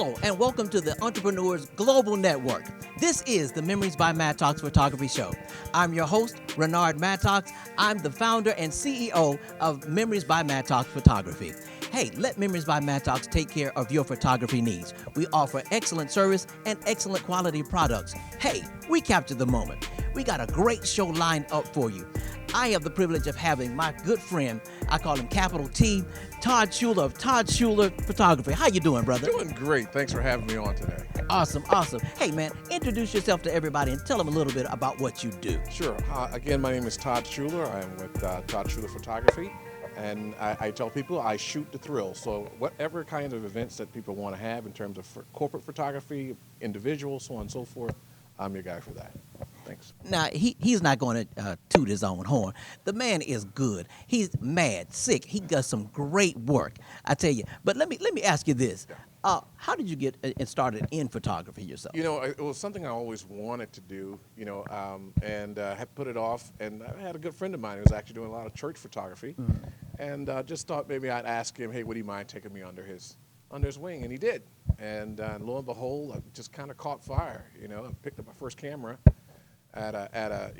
Hello, and welcome to the Entrepreneurs Global Network. This is the Memories by Mattox Photography Show. I'm your host, Ranard Mattox. I'm the founder and CEO of Memories by Mattox Photography. Hey, let Memories by Mattox take care of your photography needs. We offer excellent service and excellent quality products. Hey, we capture the moment. We got a great show lined up for you. I have the privilege of having my good friend, I call him capital T, Todd Schuler of Todd Schuler Photography. How you doing, brother? Doing great. Thanks for having me on today. Awesome. Hey, man, introduce yourself to everybody and tell them a little bit about what you do. Sure. Again, my name is Todd Schuler. I am with Todd Schuler Photography, and I tell people I shoot the thrill. So whatever kind of events that people want to have in terms of corporate photography, individual, so on and so forth, I'm your guy for that. Thanks. Now, he's not going to toot his own horn. The man is good. He's mad, sick. He does some great work, I tell you. But let me ask you this. How did you get started in photography yourself? You know, it was something I always wanted to do, and had put it off. And I had a good friend of mine who was actually doing a lot of church photography. Mm-hmm. And just thought maybe I'd ask him, hey, would he mind taking me under his wing? And he did. And lo and behold, I just kind of caught fire. I picked up my first camera at a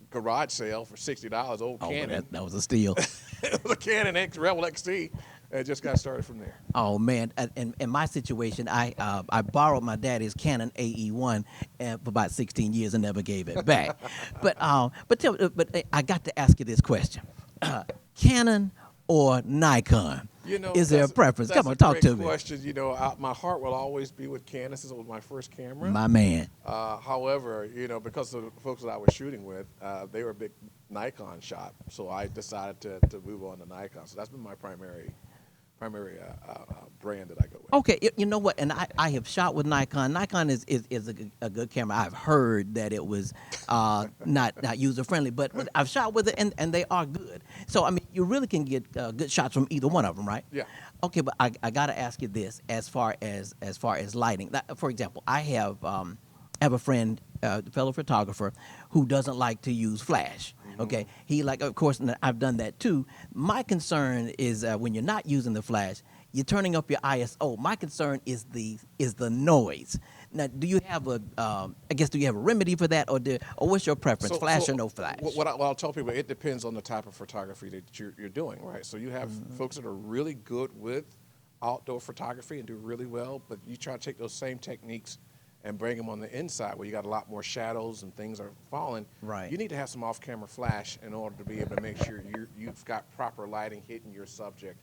garage sale for $60. Old Canon. That was a steal. It was a Canon Rebel XT. And just got started from there. Oh man! In my situation, I borrowed my daddy's Canon AE1 for about 16 years and never gave it back. but I got to ask you this question: Canon or Nikon? Is there a preference? Come on, talk to me. Question. My heart will always be with Canon. This was my first camera. My man. However, because of the folks that I was shooting with, they were a big Nikon shop, so I decided to move on to Nikon. So that's been my primary brand that I go with. Okay, you know what? And I have shot with Nikon. Nikon is a good camera. I've heard that it was not user friendly, but I've shot with it and they are good. So I mean, you really can get good shots from either one of them, right? Yeah. Okay, but I got to ask you this: as far as lighting, for example, I have a friend, fellow photographer, who doesn't like to use flash. Okay, he of course, and I've done that too. My concern is when you're not using the flash, you're turning up your ISO. My concern is the noise. Now, do you have a remedy for that, or what's your preference, flash or no flash? What I'll tell people, it depends on the type of photography that you're doing, right? So you have folks that are really good with outdoor photography and do really well, but you try to take those same techniques and bring them on the inside where you got a lot more shadows and things are falling. Right. You need to have some off-camera flash in order to be able to make sure you've got proper lighting hitting your subject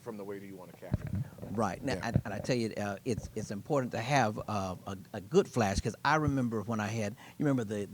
from the way that you want to capture it. Right. Now, Yeah. and I tell you, it's important to have a good flash, because I remember when I had, you remember the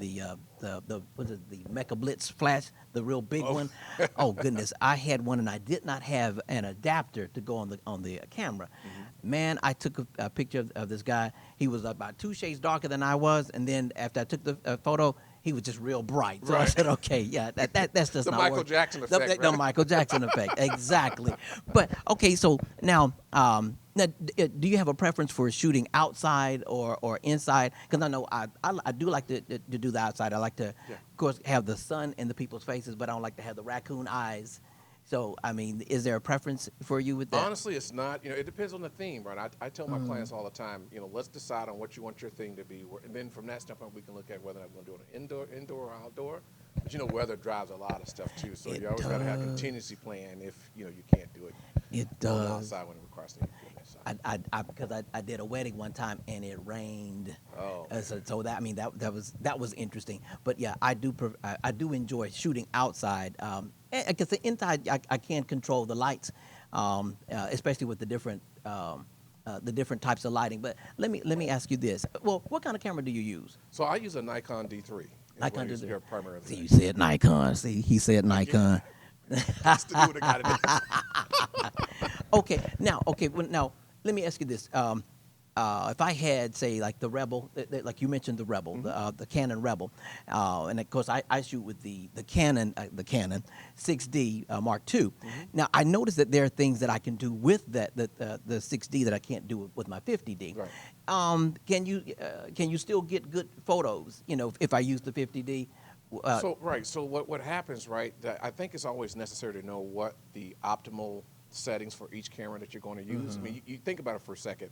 Mecha Blitz flash, the real big one? Oh goodness, I had one and I did not have an adapter to go on the camera. Mm-hmm. Man, I took a picture of this guy. He was about 2 shades darker than I was, and then after I took the photo, he was just real bright. So right. I said, okay, yeah, that's just the not Michael working. Jackson effect. The Michael Jackson effect, exactly. But okay, so now, do you have a preference for shooting outside or inside? Because I know I do like to do the outside. I like to, of course, have the sun in the people's faces, but I don't like to have the raccoon eyes. So, I mean, is there a preference for you with that? Honestly, it's not. It depends on the theme, right? I tell my clients all the time, let's decide on what you want your theme to be. And then from that standpoint, we can look at whether or not we're going to do it indoor or outdoor. But, weather drives a lot of stuff, too. So you always got to have a contingency plan if, you can't do it. It does. Outside when it requires to do it inside. Because I did a wedding one time and it rained. Oh. So that was interesting. But yeah, I do enjoy shooting outside. Because the inside I can't control the lights, especially with the different types of lighting. But let me ask you this. Well, what kind of camera do you use? So I use a Nikon D3. Nikon D3. Primarily. See, you said Nikon. See, he said Nikon. That's to do what I got to do. Okay, now, let me ask you this. If I had, say, like the Rebel, like you mentioned the Rebel, the Canon Rebel, and of course I shoot with the Canon 6D Mark II. Now I noticed that there are things that I can do with the 6D that I can't do with my 50D. Right. Can you still get good photos? If I use the 50D. So what happens, right? I think it's always necessary to know what the optimal settings for each camera that you're going to use. I mean, you think about it for a second.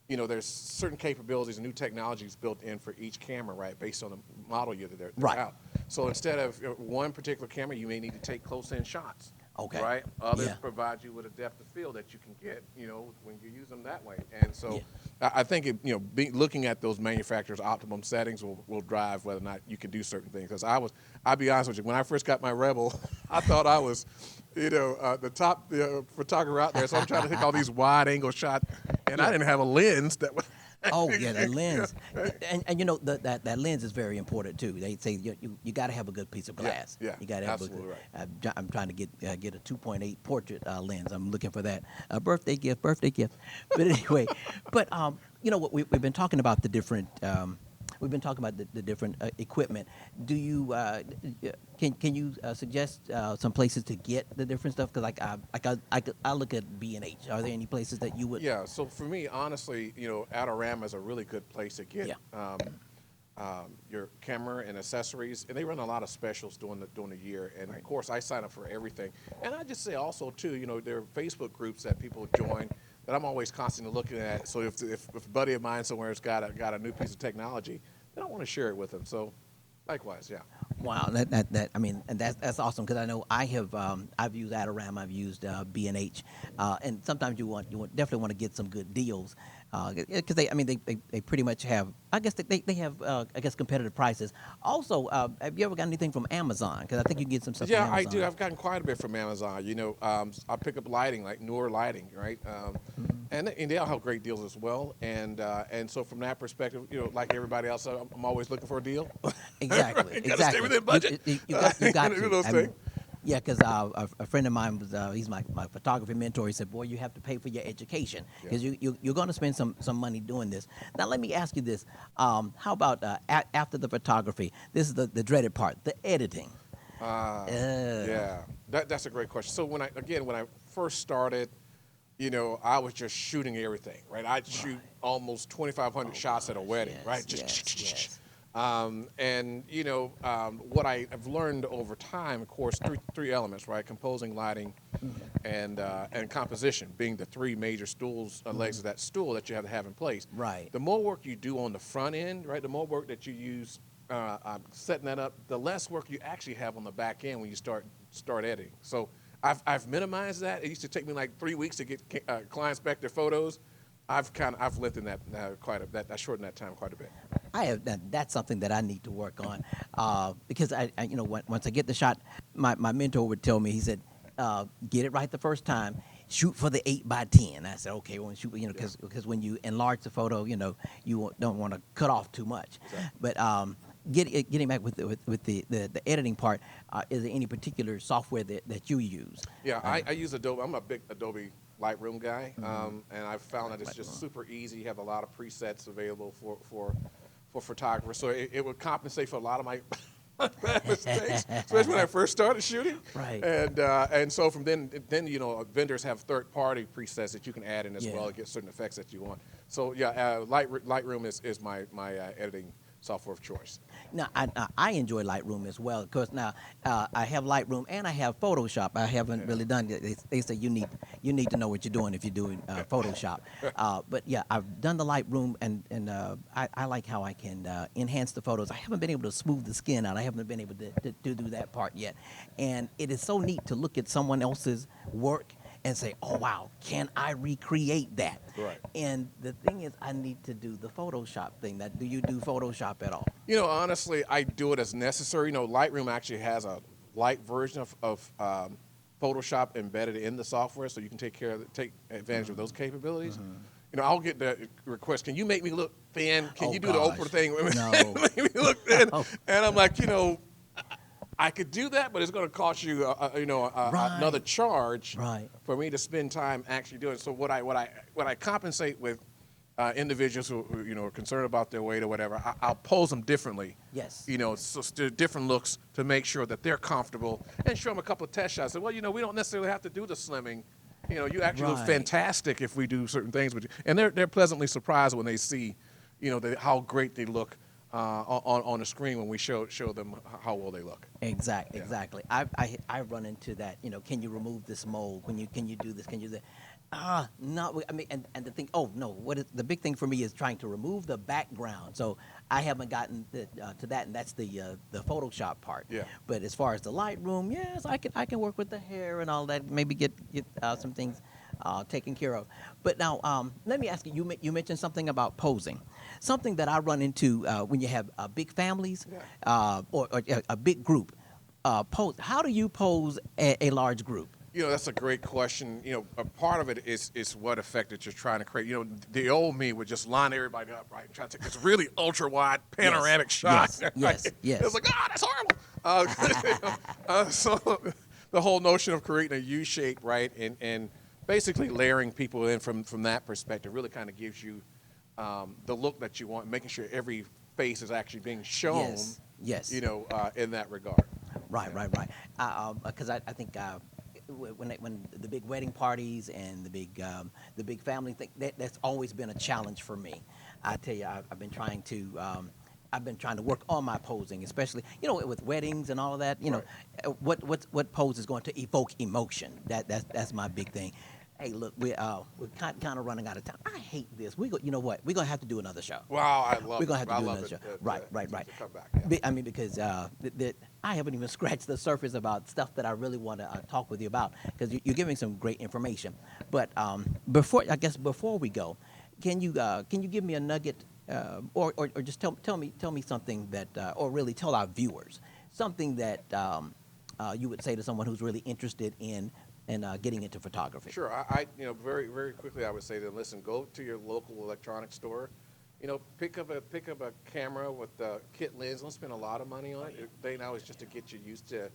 You know, there's certain capabilities and new technologies built in for each camera, right, based on the model year that they're out. So instead of one particular camera, you may need to take close-in shots. Okay. Right? Others provide you with a depth of field that you can get, you know, when you use them that way. And so I think, looking at those manufacturers' optimum settings will drive whether or not you can do certain things. Because I'll be honest with you, when I first got my Rebel, I thought I was, the top photographer out there. So I'm trying to take all these wide-angle shots, and I didn't have a lens that was. Oh yeah, the lens, and you know that lens is very important too. They say you got to have a good piece of glass. Yeah, you got to have absolutely right. I'm trying to get a 2.8 portrait lens. I'm looking for that birthday gift. But anyway, you know what we've been talking about the different. We've been talking about the different equipment. Do you can you suggest some places to get the different stuff? Because I look at B&H. Are there any places that you would? Yeah. So for me, honestly, Adorama is a really good place to get your camera and accessories, and they run a lot of specials during the year. And of course, I sign up for everything. And I just say also too, there are Facebook groups that people join that I'm always constantly looking at. So if a buddy of mine somewhere has got a new piece of technology, then I want to share it with them. So likewise, yeah. Wow, I mean, and that's awesome because I know I've used Adorama, I've used B&H, and sometimes you definitely want to get some good deals because they pretty much have, I guess they have competitive prices. Also, have you ever got anything from Amazon? Because I think you can get some stuff. Yeah, from Amazon. I do. I've gotten quite a bit from Amazon. I pick up lighting, like newer lighting, right? And they'll have great deals as well. And so from that perspective, like everybody else, I'm always looking for a deal. Exactly. Right? Exactly. Stay within budget. You got to do those things. Yeah, because a friend of mine he's my photography mentor. He said, "Boy, you have to pay for your education because you're going to spend some money doing this." Now, let me ask you this: how about after the photography? This is the dreaded part, the editing. Yeah, that's a great question. So when I first started, I was just shooting everything, right? I'd shoot almost 2,500 shots at a wedding, right? Yes. What I have learned over time, of course, three elements, right? Composing, lighting, and composition being the three major legs of that stool that you have to have in place. Right. The more work you do on the front end, right? The more work that you use setting that up, the less work you actually have on the back end when you start editing. So I've minimized that. It used to take me like 3 weeks to get clients back their photos. I've lengthened that I shortened that time quite a bit. That's something that I need to work on because once I get the shot, my mentor would tell me, he said, get it right the first time, shoot for the 8x10. I said, okay, well, shoot, because when you enlarge the photo, you don't want to cut off too much. Exactly. But getting back with the editing part, is there any particular software that you use? Yeah, I use Adobe. I'm a big Adobe Lightroom guy, and I've found that it's just super easy. You have a lot of presets available for photographers, so it would compensate for a lot of my mistakes, especially when I first started shooting. Right. And so from then vendors have third-party presets that you can add in as well to get certain effects that you want. So yeah, Lightroom is my editing software of choice. Now, I enjoy Lightroom as well because now I have Lightroom and I have Photoshop. I haven't really done it. They say you need to know what you're doing if you're doing Photoshop. But yeah, I've done the Lightroom and I like how I can enhance the photos. I haven't been able to smooth the skin out. I haven't been able to do that part yet. And it is so neat to look at someone else's work and say, oh, wow, can I recreate that? Right. And the thing is, I need to do the Photoshop thing. Do you do Photoshop at all? Honestly, I do it as necessary. Lightroom actually has a light version of Photoshop embedded in the software, so you can take advantage of those capabilities. I'll get the request, can you make me look thin? Can you do the Oprah thing? No. Make me look thin. And I'm like, I could do that, but it's going to cost you, another charge for me to spend time actually doing it. So what I compensate with individuals who are concerned about their weight or whatever, I'll pose them differently. Yes. So different looks to make sure that they're comfortable, and show them a couple of test shots. Say, well, we don't necessarily have to do the slimming. You actually look fantastic if we do certain things with you, and they're pleasantly surprised when they see, how great they look. on the screen when we show them how well they look. Exactly, Yeah. exactly. I run into that. You know, can you remove this mold? Can you do this? Can you do that? No. I mean, and the thing. Oh no. What is the big thing for me is trying to remove the background. So I haven't gotten to that, and that's the Photoshop part. Yeah. But as far as the Lightroom, yes, I can work with the hair and all that. Maybe get some things taken care of. But now, let me ask you. You mentioned something about posing, something that I run into when you have big families, or a big group. Pose. How do you pose a large group? You know, that's a great question. You know, a part of it is what effect that you're trying to create. You know, the old me would just line everybody up, right? Try to take this really ultra wide panoramic shot. Yes, right? yes. It's like, that's horrible. So the whole notion of creating a U shape, right, and basically layering people in from that perspective really kind of gives you the look that you want, making sure every face is actually being shown. Yes. You know, in that regard. Right. Because I think when the big wedding parties and the big family thing, that's always been a challenge for me. I tell you, I've been trying to work on my posing, especially with weddings and all of that. What pose is going to evoke emotion? That's my big thing. Hey, look, we're kind of running out of time. I hate this. You know what? We're gonna have to do another show. Wow, I love. We're gonna have to do love another show. it, Right. to come back. Yeah. I mean, because I haven't even scratched the surface about stuff that I really want to talk with you about, because you're giving some great information. But before we go, can you give me a nugget, or just tell me something that, or really tell our viewers something that you would say to someone who's really interested in getting into photography? Sure. I very, very quickly, I would say to them, listen, go to your local electronics store. You know, pick up a camera with a kit lens. Don't spend a lot of money on it. They now is just to get you used to,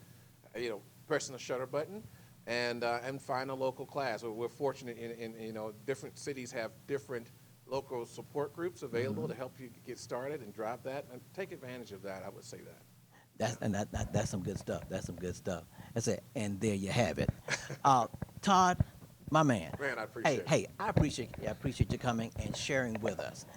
pressing the shutter button, and find a local class. We're fortunate in different cities have different local support groups available to help you get started and drive that, and take advantage of that. I would say that. That's some good stuff. That's some good stuff. That's it. And there you have it. Todd, my man. Man, I appreciate it. Hey, I appreciate you coming and sharing with us.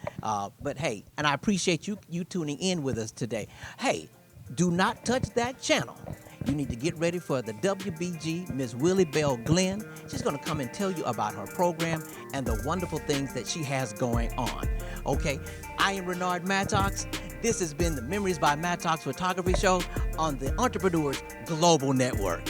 But hey, and I appreciate you tuning in with us today. Hey, do not touch that channel. You need to get ready for the WBG Miss Williebell Glenn. She's going to come and tell you about her program and the wonderful things that she has going on. Okay, I am Ranard Mattox. This has been the Memories by Mattox Photography Show on the Entrepreneurs Global Network.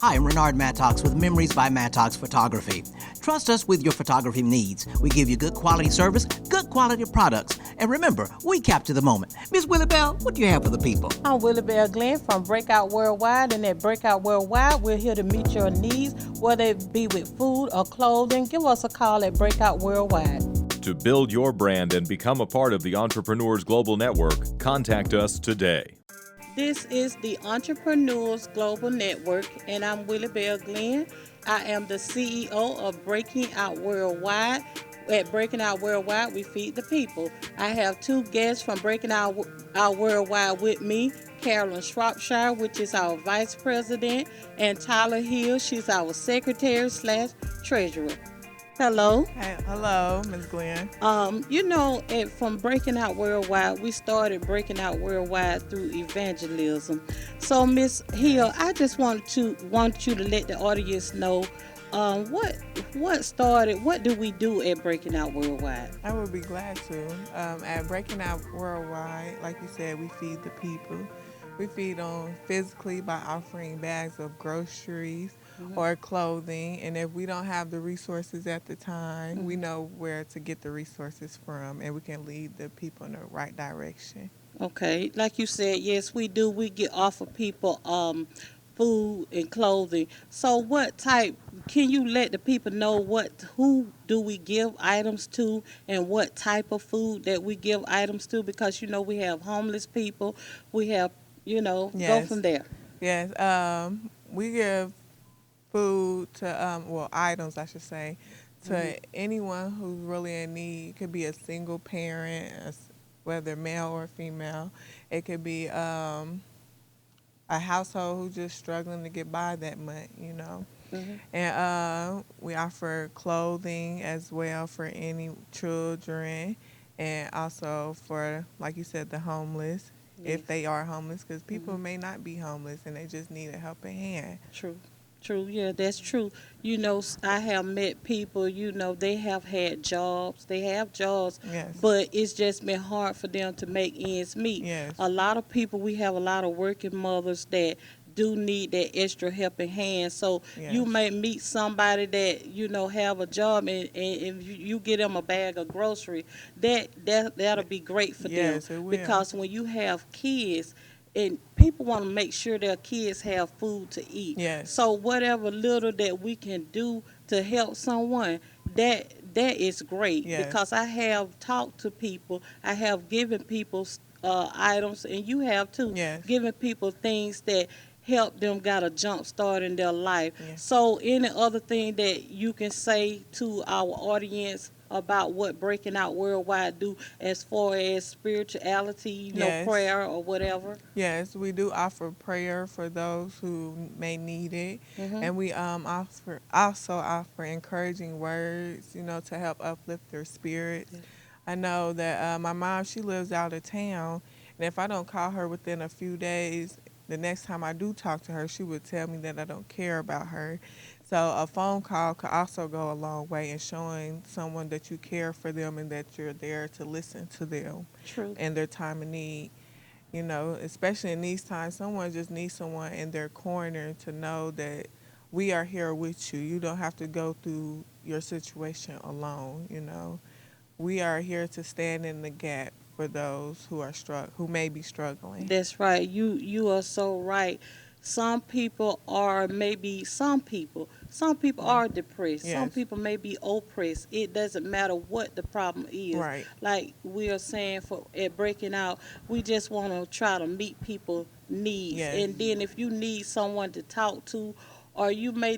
Hi, I'm Ranard Mattox with Memories by Mattox Photography. Trust us with your photography needs. We give you good quality service, good quality products. And remember, we capture the moment. Miss Williebell, what do you have for the people? I'm Williebell Glenn from Breakout Worldwide, and at Breakout Worldwide, we're here to meet your needs, whether it be with food or clothing. Give us a call at Breakout Worldwide. To build your brand and become a part of the Entrepreneurs Global Network, contact us today. This is the Entrepreneurs Global Network, and I'm Williebell Glenn. I am the CEO of Breaking Out Worldwide. At Breaking Out Worldwide, we feed the people. I have two guests from Breaking Out Worldwide with me, Carolyn Shropshire, which is our Vice President, and Tyler Hill, she's our Secretary/Treasurer. Hello. Hey, hello, Ms. Glenn. From Breaking Out Worldwide, we started Breaking Out Worldwide through evangelism. So, Ms. Hill, I just want you to let the audience know what do we do at Breaking Out Worldwide? I would be glad to. At Breaking Out Worldwide, like you said, we feed the people. We feed them physically by offering bags of groceries or clothing, and if we don't have the resources at the time, we know where to get the resources from, and we can lead the people in the right direction. Okay, like you said, yes, we do. We offer people food and clothing. So what type, can you let the people know who do we give items to and what type of food that we give items to? Because, we have homeless people. We have, Yes. Go from there. Yes, we give food to, items, I should say, to anyone who's really in need. It could be a single parent, whether male or female. It could be a household who's just struggling to get by that month, And we offer clothing as well for any children, and also for, like you said, the homeless, if they are homeless, because people may not be homeless and they just need a helping hand. True. True. Yeah, that's true. I have met people, they have had jobs. They have jobs, Yes. but it's just been hard for them to make ends meet. Yes. A lot of people, we have a lot of working mothers that do need that extra helping hand. So you Yes. may meet somebody that, have a job, and you get them a bag of grocery. That'll be great for them. Yes, it will. Because when you have kids, and people want to make sure their kids have food to eat. Yes. So whatever little that we can do to help someone, that is great. Yes. Because I have talked to people, I have given people items, and you have too. Yes. Giving people things that help them got a jump start in their life. Yes. So any other thing that you can say to our audience about what Breaking Out Worldwide do as far as spirituality, Yes. prayer or whatever? Yes, we do offer prayer for those who may need it, and we also offer encouraging words, to help uplift their spirits. Yeah. I know that my mom, she lives out of town, and if I don't call her within a few days, the next time I do talk to her, she would tell me that I don't care about her. So a phone call could also go a long way in showing someone that you care for them and that you're there to listen to them True. in their time of need. Especially in these times, someone just needs someone in their corner to know that we are here with you. You don't have to go through your situation alone, We are here to stand in the gap for those who may be struggling. That's right. You are so right. Some people are depressed. Yes. Some people may be oppressed. It doesn't matter what the problem is. Right. Like we are saying at Breaking Out, we just want to try to meet people's needs. Yes. And then if you need someone to talk to, or you may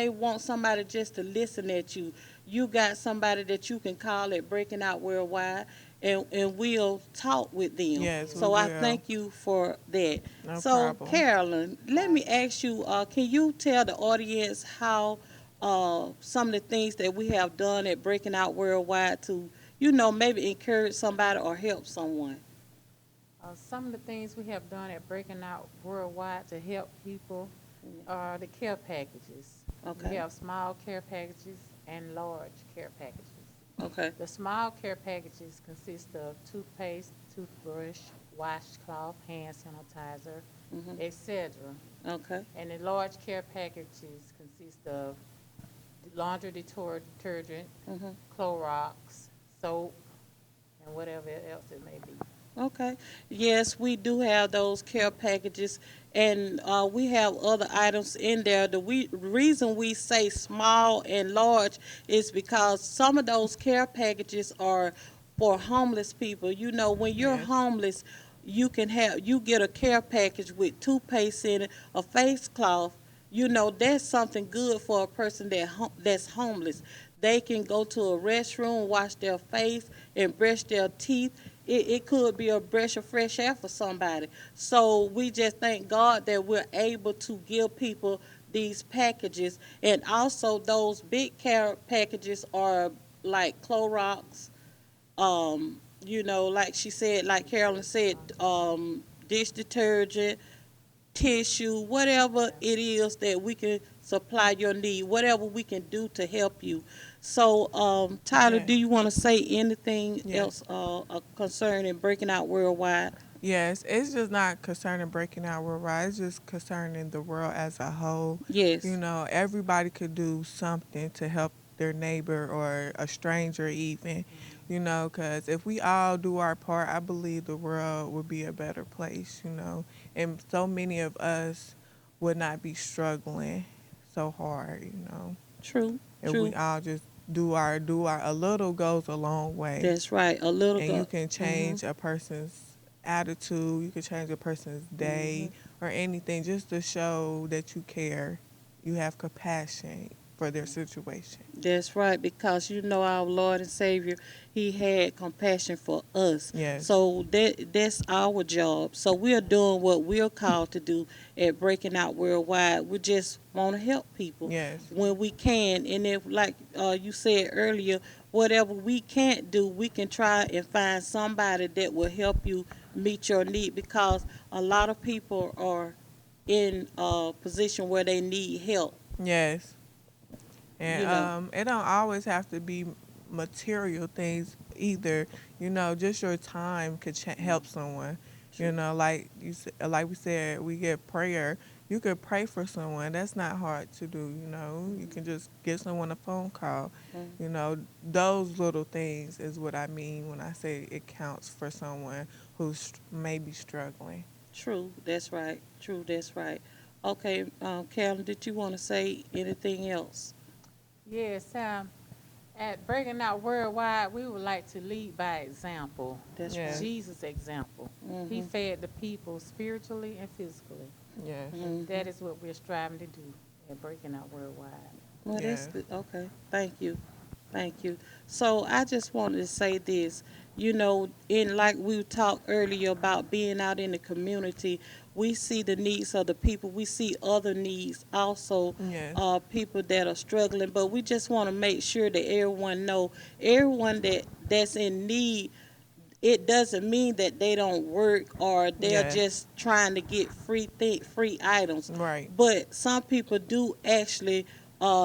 want somebody just to listen at you, you got somebody that you can call at Breaking Out Worldwide, and we'll talk with them. Yes, so we I will. thank you for that. No So problem. Carolyn, let me ask you, can you tell the audience how some of the things that we have done at Breaking Out Worldwide to, maybe encourage somebody or help someone? Some of the things we have done at Breaking Out Worldwide to help people are the care packages. Okay. We have small care packages and large care packages. Okay. The small care packages consist of toothpaste, toothbrush, washcloth, hand sanitizer, etc. Okay. And the large care packages consist of laundry detergent, Clorox, soap, and whatever else it may be. Okay. Yes, we do have those care packages, and we have other items in there. The reason we say small and large is because some of those care packages are for homeless people. When you're Yes. homeless, you get a care package with toothpaste in it, a face cloth. That's something good for a person that's homeless. They can go to a restroom, wash their face, and brush their teeth. It could be a breath of fresh air for somebody. So we just thank God that we're able to give people these packages. And also those big care packages are like Clorox, like Carolyn said, dish detergent, tissue, whatever it is that we can supply your need, whatever we can do to help you. So, Tyler, Yes. do you want to say anything Yes. else concerning Breaking Out Worldwide? Yes, it's just not concerning Breaking Out Worldwide. It's just concerning the world as a whole. Yes. Everybody could do something to help their neighbor or a stranger even, because if we all do our part, I believe the world would be a better place, and so many of us would not be struggling so hard, True. If True. we all just do our a little goes a long way. That's right. A little. And you can change a person's attitude, you can change a person's day or anything just to show that you care, you have compassion for their situation. That's right, because you know our Lord and Savior, He had compassion for us. Yes. So that's our job. So we are doing what we're called to do at Breaking Out Worldwide. We just want to help people Yes. when we can. And if, like you said earlier, whatever we can't do, we can try and find somebody that will help you meet your need, because a lot of people are in a position where they need help. Yes. And You know. it don't always have to be material things either. Just your time could help someone. Like like we said, we get prayer. You could pray for someone. That's not hard to do. You can just give someone a phone call. Those little things is what I mean when I say it counts for someone who's maybe struggling. True, that's right. True, that's right. Okay, Carolyn, did you want to say anything else? Yes, at Breaking Out Worldwide, we would like to lead by example. That's Yeah. right. Jesus' example. He fed the people spiritually and physically. Yes. That is what we're striving to do at Breaking Out Worldwide. Well, that's Yeah. good. Okay, thank you. Thank you. So I just wanted to say this, in like we talked earlier about being out in the community, we see the needs of the people. We see other needs also, Yes. people that are struggling. But we just want to make sure that everyone that's in need, it doesn't mean that they don't work or they're Yeah. just trying to get free items. Right. But some people do actually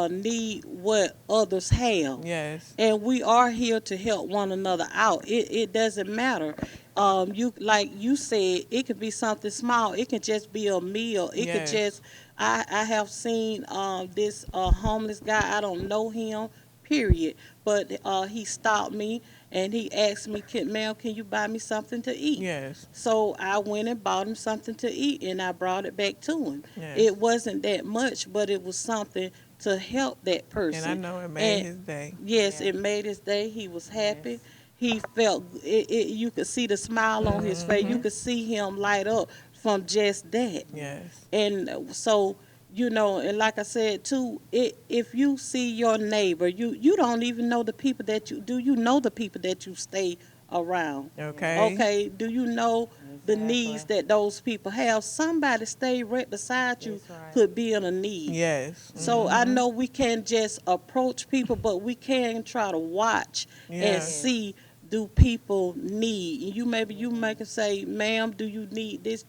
need what others have. Yes. And we are here to help one another out. It doesn't matter. You, like you said, it could be something small. It can just be a meal. It could Yes. just. I have seen this homeless guy. I don't know him. Period. But he stopped me and he asked me, "Ma'am, can you buy me something to eat?" Yes. So I went and bought him something to eat, and I brought it back to him. Yes. It wasn't that much, but it was something to help that person. And I know it made And his day. yes, Yeah. it made his day. He was happy. Yes. He felt it. You could see the smile on his face. You could see him light up from just that. Yes. And so, and like I said too, if you see your neighbor, you don't even know the people that you know the people that you stay around. Okay. Okay, do you know the Exactly. needs that those people have? Somebody stay right beside you That's right. could be in a need. Yes. So I know we can't just approach people, but we can try to watch and Yes. see, do people need. And you make them say, "Ma'am, do you need this?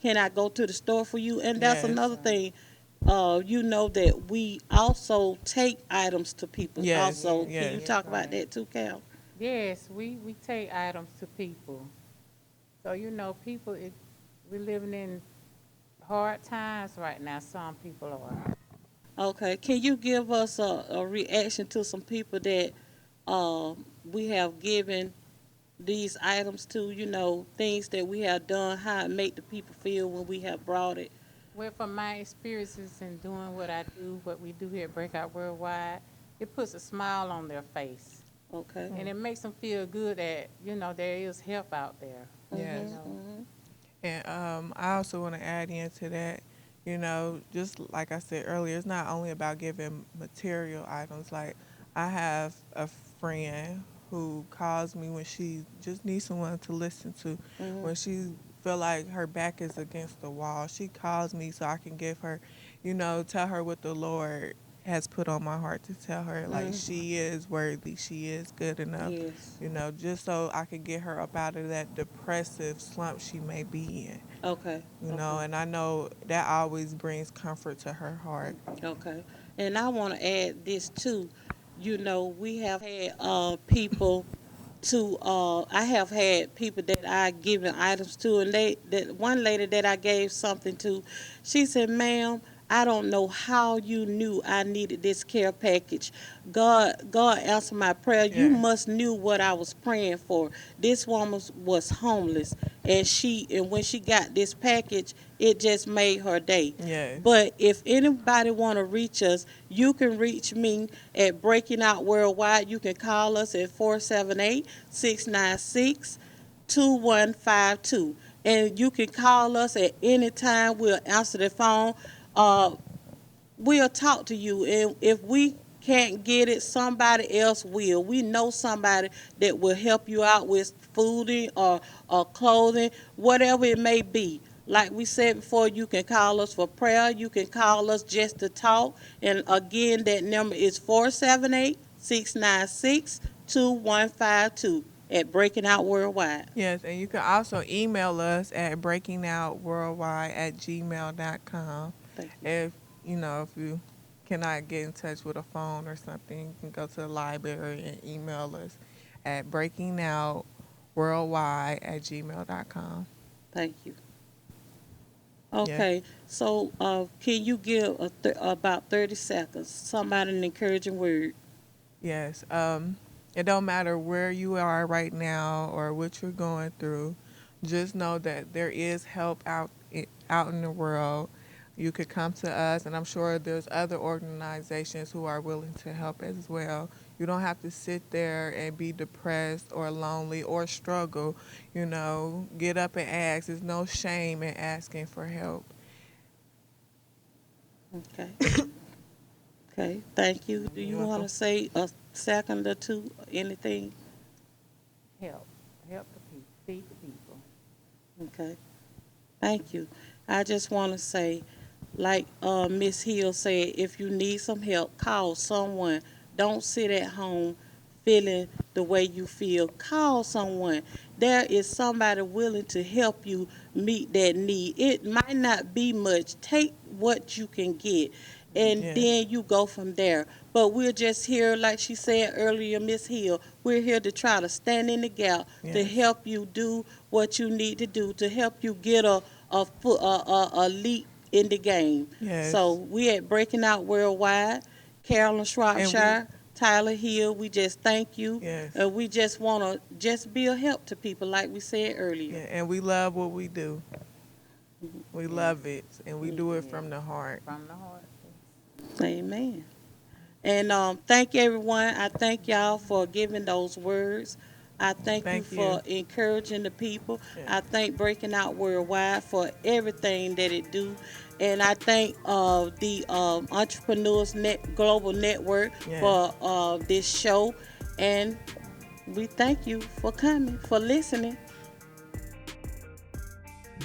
Can I go to the store for you?" And that's Yes. another thing. That we also take items to people. Yes, Also, can you yes. talk about that too, Cal? Yes, we take items to people. So, people, we're living in hard times right now. Some people are. Okay, can you give us a reaction to some people that we have given these items to, things that we have done, how it make the people feel when we have brought it? Well, from my experiences in doing what I do, what we do here at Breakout Worldwide, it puts a smile on their face. Okay. And it makes them feel good that, there is help out there. Yes. Mhm. And I also want to add into that, just like I said earlier, it's not only about giving material items. Like, I have a friend who calls me when she just needs someone to listen to. When she feel like her back is against the wall, she calls me so I can give her, tell her what the Lord has put on my heart to tell her. Like, she is worthy, she is good enough. Yes. Just so I could get her up out of that depressive slump she may be in. Okay. And I know that always brings comfort to her heart. Okay. And I want to add this too. We have had people I have had people that I given items to, and that one lady that I gave something to, she said, "Ma'am, I don't know how you knew I needed this care package. God answered my prayer. You Yeah. must knew what I was praying for." This woman was homeless, and when she got this package, it just made her day. Yes. But if anybody want to reach us, you can reach me at Breaking Out Worldwide. You can call us at 478-696-2152. And you can call us at any time. We'll answer the phone. we'll talk to you. And if we can't get it, somebody else will. We know somebody that will help you out with fooding or clothing, whatever it may be. Like we said before, you can call us for prayer. You can call us just to talk. And again, that number is 478-696-2152 at Breaking Out Worldwide. Yes, and you can also email us at breakingoutworldwide@gmail.com. Thank you. If you cannot get in touch with a phone or something, you can go to the library and email us at breakingoutworldwide@gmail.com. Thank you. Okay, so can you give about 30 seconds, somebody an encouraging word? Yes. It don't matter where you are right now or what you're going through. Just know that there is help out in the world. You could come to us, and I'm sure there's other organizations who are willing to help as well. You don't have to sit there and be depressed or lonely or struggle. Get up and ask. There's no shame in asking for help. Okay. Okay, thank you. Do you want to say a second or two, anything? Help the people, feed the people. Okay, thank you. I just want to say, like Miss Hill said, if you need some help, call someone. Don't sit at home feeling the way you feel. Call someone. There is somebody willing to help you meet that need. It might not be much. Take what you can get, and then you go from there. But we're just here, like she said earlier, Miss Hill, we're here to try to stand in the gap to help you do what you need to do, to help you get a leap in the game. Yes. So we at Breaking Out Worldwide, Carolyn Shropshire, Tyler Hill, we just thank you. Yes. And we just want to just be a help to people, like we said earlier. Yeah, and we love what we do. We love it, and we do it from the heart. From the heart. Amen. And thank you, everyone. I thank y'all for giving those words. I thank you for encouraging the people. Yeah. I thank Breaking Out Worldwide for everything that it do. And I thank the Entrepreneurs Global Network for this show. And we thank you for coming, for listening.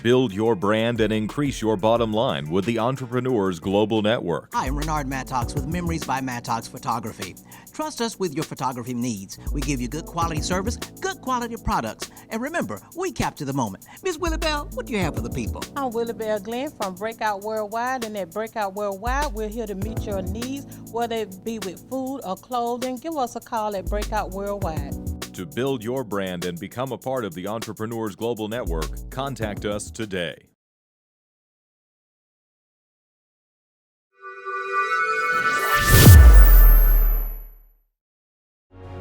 Build your brand and increase your bottom line with the Entrepreneurs Global Network. Hi, I'm Ranard Mattox with Memories by Mattox Photography. Trust us with your photography needs. We give you good quality service, good quality products. And remember, we capture the moment. Miss Williebell, what do you have for the people? I'm Williebell Glenn from Breakout Worldwide, and at Breakout Worldwide, we're here to meet your needs, whether it be with food or clothing. Give us a call at Breakout Worldwide. To build your brand and become a part of the Entrepreneurs Global Network, contact us today.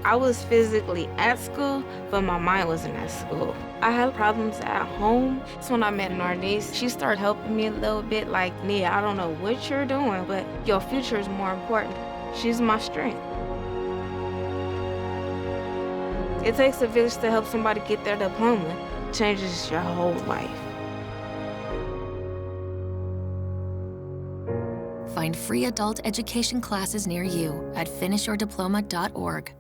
I was physically at school, but my mind wasn't at school. I had problems at home. That's when I met Narnese. She started helping me a little bit, like, Nia, I don't know what you're doing, but your future is more important. She's my strength. It takes a village to help somebody get their diploma. It changes your whole life. Find free adult education classes near you at finishyourdiploma.org.